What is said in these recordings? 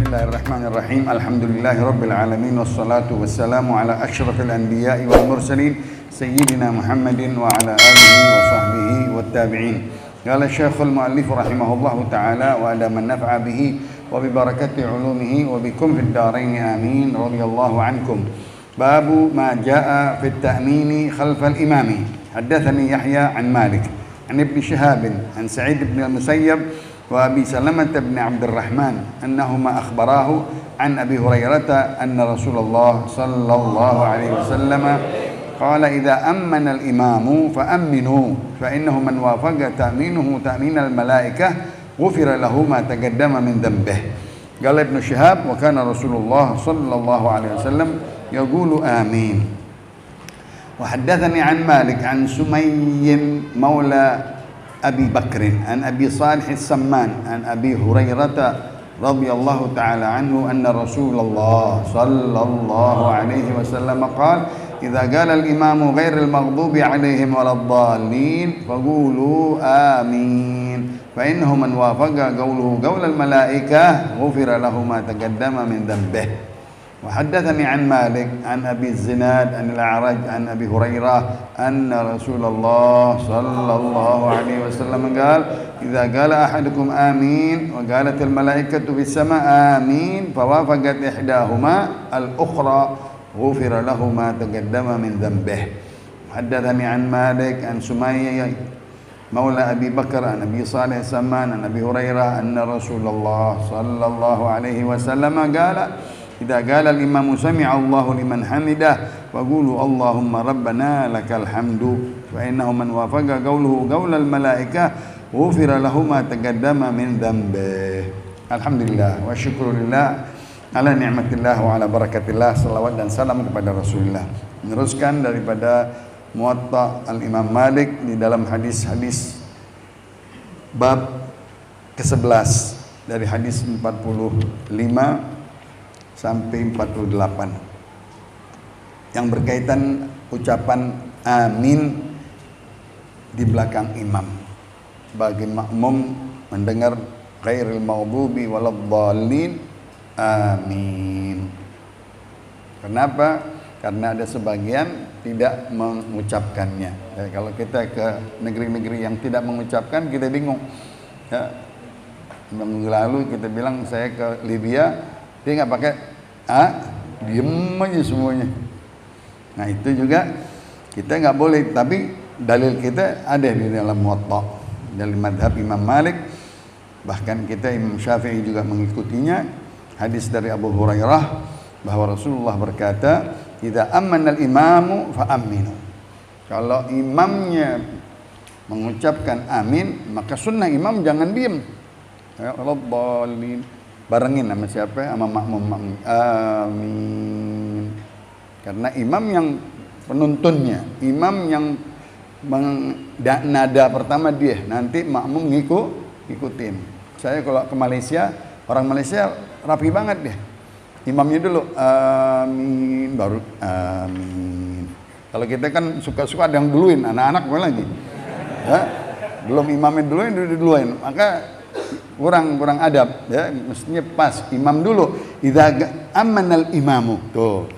Bismillahirrahmanirrahim. Alhamdulillahirabbil alamin wassalatu wassalamu ala asyrafil anbiya'i wal mursalin sayyidina Muhammadin wa ala alihi wa sahbihi wat tabi'in. Qala Syekhul Muallif rahimahullahu taala wa ada man naf'a bihi wa bi barakati ulumihi wa bikum fid dharain amin radhiyallahu ankum. Babu ma jaa'a fit ta'mini khalfal imami. Haddatsani Yahya an Malik an Ibn Shihab an Sa'id ibn al-Musayyab وأبي سلمة بن عبد الرحمن أنهما أخبراه عن أبي هريرة أن رسول الله صلى الله عليه وسلم قال إذا أمن الإمام فأمنوا فإنه من وافق تأمينه تأمين الملائكة غفر له ما تقدم من ذنبه. قال ابن شهاب وكان رسول الله صلى الله عليه وسلم يقول آمين. وحدثني عن مالك عن سمي مولى أبي بكر عن أبي صالح السمان عن أبي هريرة رضي الله تعالى عنه أن رسول الله صلى الله عليه وسلم قال إذا قال الإمام غير المغضوب عليهم ولا الضالين فقولوا آمين فإنه من وافق قوله قول الملائكة غفر له ما تقدم من ذنبه. وحدثني عن مالك عن أبي الزناد عن الأعرج عن أبي هريرة أن رسول الله صلى الله عليه وسلم قال إذا قال أحدكم آمين وقالت الملائكة في السماء آمين فوافقت إحداهما الأخرى غفر له ما تقدم من ذنبه. حدثني عن مالك عن سمي مولى أبي بكر عن أبي صالح السمان عن أبي هريرة أن رسول الله صلى الله عليه وسلم قال إذا قال الإمام سمع الله لمن حمده فقولوا اللهم ربنا لك الحمد فإنه من وافق قوله قول الملائكة غفر له ما تقدم من ذنبه. Alhamdulillah wa syukurillah ala ni'matillah wa ala barakatillah. Salawat dan salam kepada Rasulullah. Meneruskan daripada Muwatta Al-Imam Malik di dalam hadis-hadis bab ke-11 dari hadis 45 sampai 48 yang berkaitan ucapan amin di belakang imam bagi makmum mendengar ghairil maghdubi waladdallin amin. Kenapa? Karena ada sebagian tidak mengucapkannya. Kalau kita ke negeri-negeri yang tidak mengucapkan kita bingung. Ya, minggu lalu kita bilang saya ke Libya, dia nggak pakai diem aja semuanya. Nah itu juga kita nggak boleh, tapi dalil kita ada di dalam Muwatta dari madhab Imam Malik, bahkan kita Imam Syafi'i juga mengikutinya. Hadis dari Abu Hurairah bahwa Rasulullah berkata, "Idza ammana al-imamu fa aminu." Kalau imamnya mengucapkan amin, maka sunnah imam jangan diem. Ya Rabbal barengin sama siapa? Sama makmum. Amin. Karena imam yang penuntunnya, imam yang nada pertama dia, nanti makmum ngikutin. Saya kalau ke Malaysia, orang Malaysia rapi banget dia. Imamnya dulu amin, baru amin. Kalau kita kan suka-suka ada yang duluin, anak-anak gue lagi. Ya, belum imamnya duluin, maka kurang adab ya, mestinya pas imam dulu. Idza amanal imamu, tuh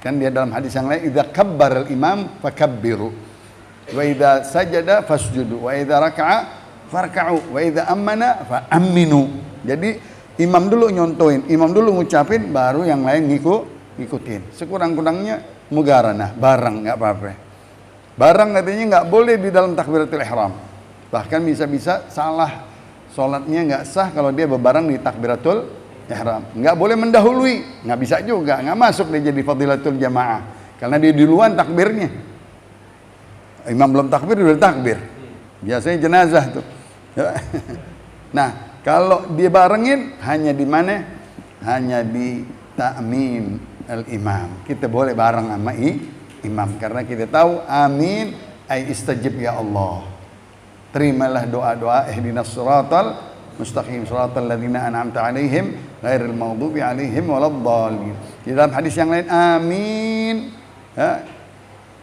kan dia dalam hadis yang lain, idza kabbaral imam fakabbiru wa idza sajada fasjudu wa idza raka'a farka'u wa idza amana fa aminu. Jadi imam dulu nyontoin, imam dulu ngucapin, baru yang lain ngikutin. Sekurang-kurangnya mugaranah, bareng nggak apa-apa. Bareng katanya nggak boleh di dalam takbiratul ihram, bahkan bisa-bisa salah. Sholatnya nggak sah kalau dia berbareng di takbiratul ihram. Nggak boleh mendahului, nggak bisa juga, nggak masuk dia jadi fadilatul jamaah karena dia duluan takbirnya. Imam belum takbir udah takbir. Biasanya jenazah tuh. Nah, kalau dia barengin hanya di mana? Hanya di ta'min al-imam. Kita boleh bareng sama imam karena kita tahu amin ay istajib ya Allah. Terimalah doa-doa ihdinas siratal mustaqim siratal ladzina an'amta 'alaihim ghairil maghdubi 'alaihim waladdallin. Di dalam hadis yang lain amin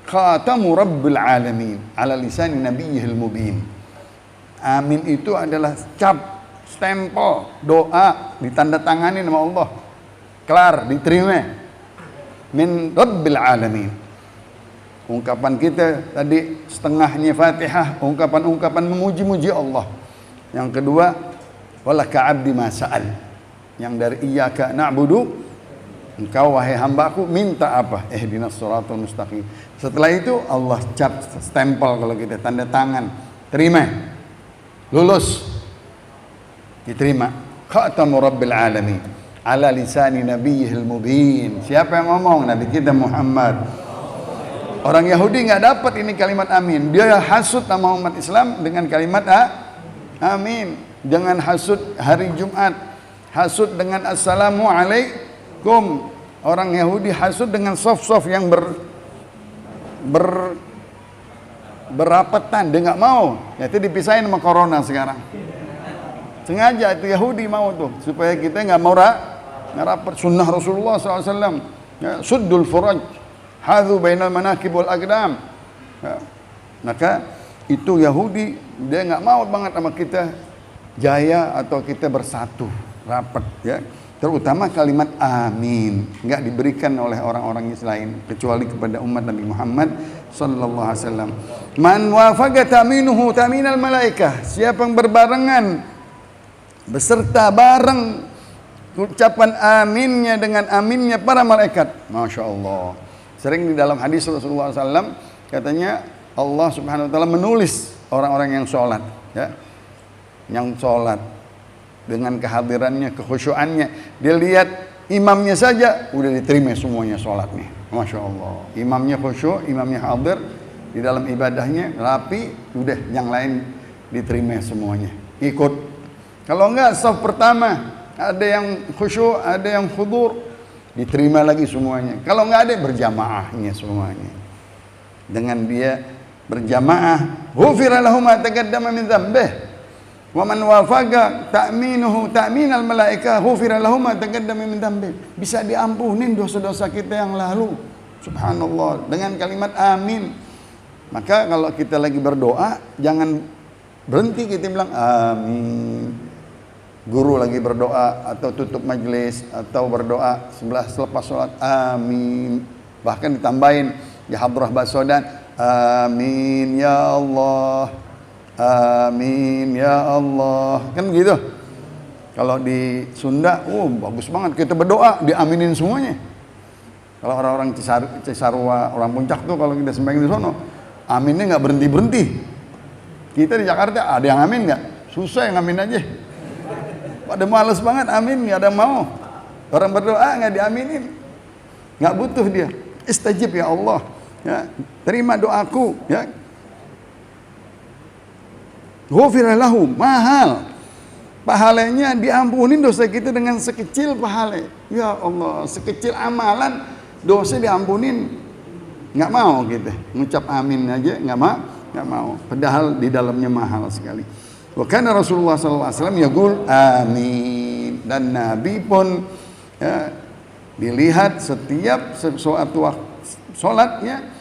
khatamu rabbil alamin ala lisan nabiyyil mubin. Amin itu adalah cap stempel, doa, ditandatangani sama Allah. Kelar, diterima. Min Rabbil Alamin. Ungkapan kita tadi setengahnya Fatihah, ungkapan-ungkapan memuji-muji Allah. Yang kedua, walaka abdi ma sa'al. Yang dari iyyaka na'budu, engkau wahai hambaku minta apa? Ihdinas shiratal mustaqim. Setelah itu Allah cap stempel kalau kita tanda tangan, terima. Lulus. Diterima. Khatamu Rabbil Alamin ala lisani nabiyil mubin. Siapa yang ngomong? Nabi kita Muhammad. Orang Yahudi nggak dapat ini kalimat amin. Dia hasut nama umat Islam dengan kalimat amin. Jangan hasut hari Jumat. Hasut dengan assalamu alaikum. Orang Yahudi hasut dengan soft-soft yang berapatan. Dia nggak mau. Itu dipisahin sama corona sekarang. Sengaja itu Yahudi mau tuh supaya kita nggak mau rapat. Sunnah Rasulullah SAW. Ya, suddul furaj, hadhu bainal manakib wal aqdam. Ya, maka itu Yahudi dia nggak mau banget sama kita jaya atau kita bersatu rapat. Ya, terutama kalimat amin nggak diberikan oleh orang-orang lain kecuali kepada umat Nabi Muhammad sallallahu alaihi wasallam. Man wafaqa ta'minuhu ta'minal malaikah. Siapa yang berbarengan beserta bareng ucapan aminnya dengan aminnya para malaikat. Masya Allah. Sering di dalam hadis Rasulullah SAW katanya Allah Subhanahu Wa Taala menulis orang-orang yang sholat, ya, yang sholat dengan kehadirannya, kekhusyuannya. Dia lihat imamnya saja udah diterima semuanya sholatnya. Masya Allah. Imamnya khusyuk, imamnya hadir di dalam ibadahnya rapi, udah yang lain diterima semuanya. Ikut. Kalau enggak saf pertama ada yang khusyuk, ada yang khudur, diterima lagi semuanya. Kalau enggak ada berjamaahnya semuanya. Dengan dia berjamaah, ghufira lahu ma taqaddama min dzambih. Wa man wafaqa ta'minuhu ta'minal malaikah ghufira lahu ma taqaddama min dzambih. Bisa diampunin dosa-dosa kita yang lalu. Subhanallah, dengan kalimat amin. Maka kalau kita lagi berdoa, jangan berhenti kita bilang amin. Guru lagi berdoa atau tutup majelis atau berdoa selepas sholat amin, bahkan ditambahin di hadrah basodan amin ya Allah, amin ya Allah, kan gitu. Kalau di Sunda bagus banget kita berdoa diaminin semuanya. Kalau orang-orang Cisarua, orang Puncak tuh kalau kita sembahyang di sono aminnya nggak berhenti. Kita di Jakarta ada yang amin nggak? Susah yang amin aja. Pada males banget amin, nggak ada mau. Orang berdoa nggak diaminin, nggak butuh dia. Istajib ya Allah, ya, terima doaku, ya. Ghufira lahu, mahal. Pahalanya diampunin dosa kita dengan sekecil pahala. Ya Allah, sekecil amalan dosa diampunin. Nggak mau kita ngucap amin aja, nggak mau. Padahal di dalamnya mahal sekali. Wa kana Rasulullah sallallahu alaihi wasallam yaqul amin. Dan Nabi pun ya, dilihat setiap sesuatu salatnya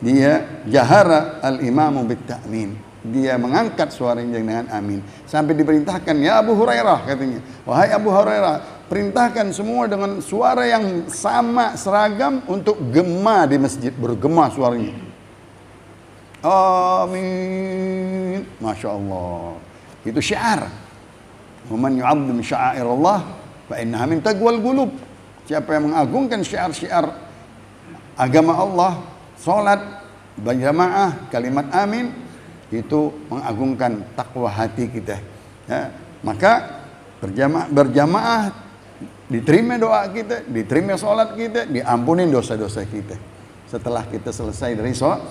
dia jahara al-imamu bit-ta'min. Dia mengangkat suaranya dengan amin. Sampai diperintahkan ya Abu Hurairah katanya. Wahai Abu Hurairah, perintahkan semua dengan suara yang sama seragam untuk gema di masjid, bergema suaranya. Amin. Masya Allah. Itu syiar. Man yu'azzim sya'airallah fa innaha min taqwal qulub. Siapa yang mengagungkan syiar-syiar agama Allah, salat berjamaah, kalimat amin, itu mengagungkan takwa hati kita. Ya, maka berjamaah diterima doa kita, diterima salat kita, diampunin dosa-dosa kita. Setelah kita selesai dari salat,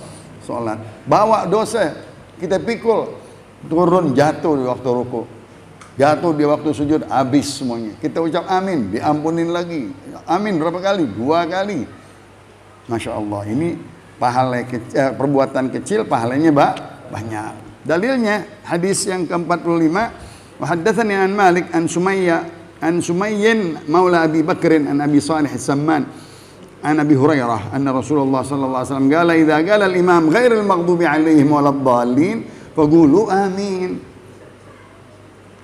bawa dosa kita pikul, turun jatuh di waktu ruku, jatuh di waktu sujud, habis semuanya. Kita ucap amin, diampunin lagi. Amin berapa kali? 2 kali. Masya Allah, ini pahala perbuatan kecil, pahalanya banyak. Dalilnya hadis yang ke-45, wa haddatsani an Malik an Sumayyin maula Abi Bakrin an Abi Salih As-Samman an Abi Hurairah anna Rasulullah sallallahu alaihi wasallam qala idza qala al-imam ghairil maghdubi alaihim waladdallin faqulu amin.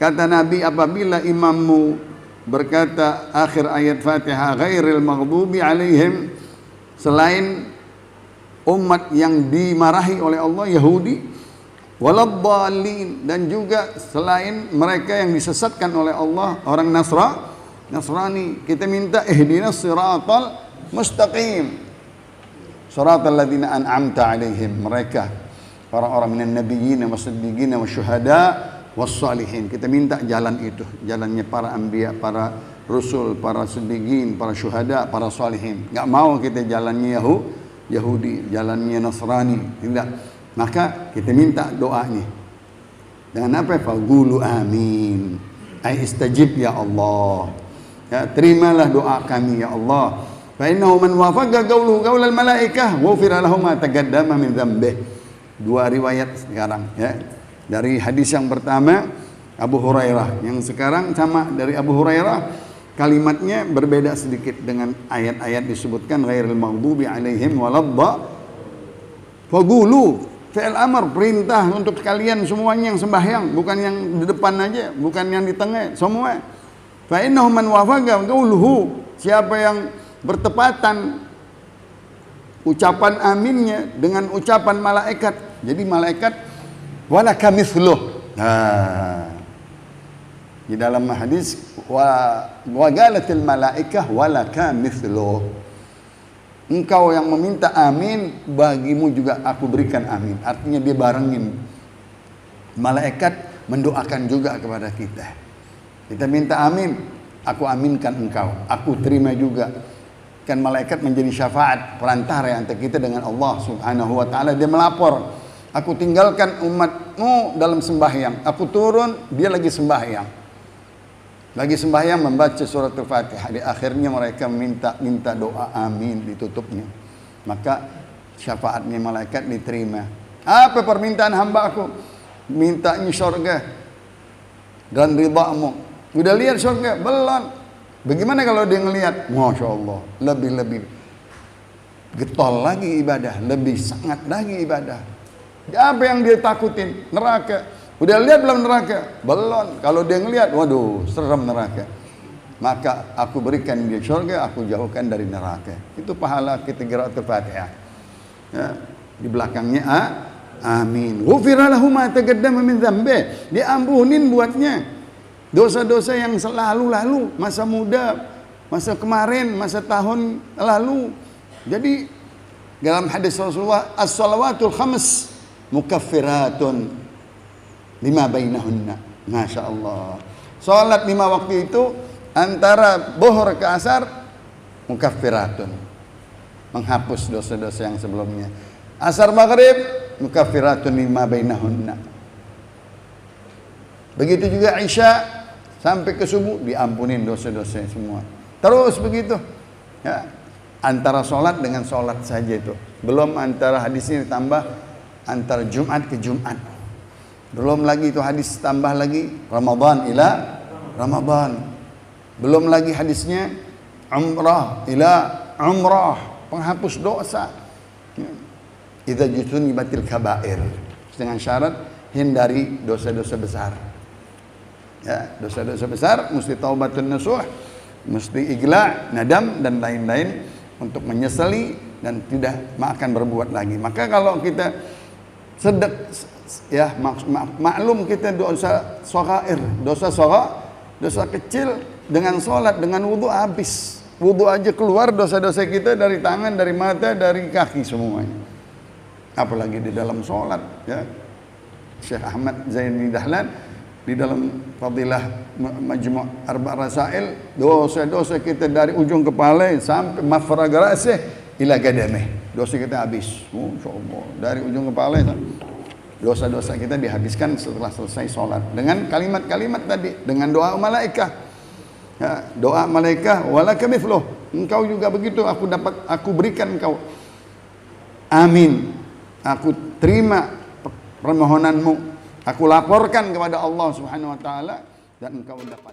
Kata Nabi, apabila imammu berkata akhir ayat Fatihah, ghairil maghdubi alaihim, selain umat yang dimarahi oleh Allah, Yahudi, waladhdallin, dan juga selain mereka yang disesatkan oleh Allah, orang Nasrani. Kita minta ihdinas siratal mustaqim, siratal ladzina an'amta alaihim, mereka orang-orang minan nabiyyin wasiddiqin wasyuhada wassalihin. Kita minta jalan itu, jalannya para anbiya, para rasul, para siddiqin, para syuhada, para salihin. Enggak mau kita jalannya Yahudi, jalannya Nasrani, tidak. Maka kita minta doanya dengan apa? Faqulu amin, ai istajib ya Allah, ya, terimalah doa kami ya Allah. Fa innahu man wafaqa qawluhu qaulal malaikah ghufira lahu ma taqaddama min dzambih. Dua riwayat sekarang, ya. Dari hadis yang pertama Abu Hurairah, yang sekarang sama dari Abu Hurairah, kalimatnya berbeda sedikit dengan ayat-ayat disebutkan ghairil maghdubi alaihim waladhdallin. Faqulu, fi'il amr, perintah untuk kalian semuanya yang sembahyang, bukan yang di depan aja, bukan yang di tengah, semua. Fa innahu man wafaqa qawluhu, siapa yang bertepatan ucapan aminnya dengan ucapan malaikat. Jadi malaikat walaka mithluh. Di dalam hadis wa qalatil malaikah walaka mithluh. Engkau yang meminta amin, bagimu juga aku berikan amin. Artinya dia barengin. Malaikat mendoakan juga kepada kita. Kita minta amin, aku aminkan engkau, aku terima juga. Kan malaikat menjadi syafaat, perantara antara kita dengan Allah Subhanahu wa taala. Dia melapor, aku tinggalkan umatmu dalam sembahyang, aku turun, dia lagi sembahyang. Lagi sembahyang membaca surat Al-Fatihah, di akhirnya mereka minta doa amin, ditutupnya. Maka syafaatnya malaikat diterima. Apa permintaan hamba aku? Mintanya surga dan ridhamu. Udah lihat surga? Belum. Bagaimana kalau dia ngelihat? Masya Allah, lebih getol lagi ibadah, lebih sangat lagi ibadah. Apa yang dia takutin? Neraka. Udah lihat belum neraka? Belum. Kalau dia ngelihat, waduh, serem neraka. Maka aku berikan dia surga, aku jauhkan dari neraka. Itu pahala kita qiraatul Fatihah. Ya, di belakangnya amin. Ghufira lahu ma taqaddama min dzambi. Diampunin buatnya dosa-dosa yang selalu-lalu, masa muda, masa kemarin, masa tahun lalu. Jadi dalam hadis Rasulullah, as-salawatul khams mukaffiratun lima bainahunna. Masya Allah. Salat 5 waktu itu antara bohor ke asar mukaffiratun, menghapus dosa-dosa yang sebelumnya. Asar maghrib mukaffiratun lima bainahunna. Begitu juga Isya sampai ke subuh diampunin dosa-dosa semua. Terus begitu. Ya, antara sholat dengan sholat saja itu. Belum antara hadis ini ditambah antara Jumat ke Jumat. Belum lagi itu hadis tambah lagi Ramadan ila Ramadan. Belum lagi hadisnya umrah ila umrah, penghapus dosa. Idza jutunibatil kabair. Dengan syarat hindari dosa-dosa besar. Ya, dosa-dosa besar mesti taubatun nasuh, mesti iqla, nadam dan lain-lain untuk menyesali dan tidak akan berbuat lagi. Maka kalau kita ya maklum kita dosa shaghair, dosa kecil, dengan sholat, dengan wudu habis. Wudu aja keluar dosa-dosa kita dari tangan, dari mata, dari kaki semuanya. Apalagi di dalam sholat, ya. Syekh Ahmad Zaini Dahlan di dalam Fadilah Majmu' Arba' Rasail, dosa-dosa kita dari ujung kepala sampai mafrag ra'sih ila qadamih. Dosa kita habis. Masyaallah. Dari ujung kepala dosa-dosa kita dihabiskan setelah selesai sholat dengan kalimat-kalimat tadi, dengan doa malaikat. Ya, doa malaikat walaka mithluh. Engkau juga begitu, aku berikan engkau. Amin. Aku terima permohonanmu. Aku laporkan kepada Allah Subhanahu wa taala dan engkau dapat.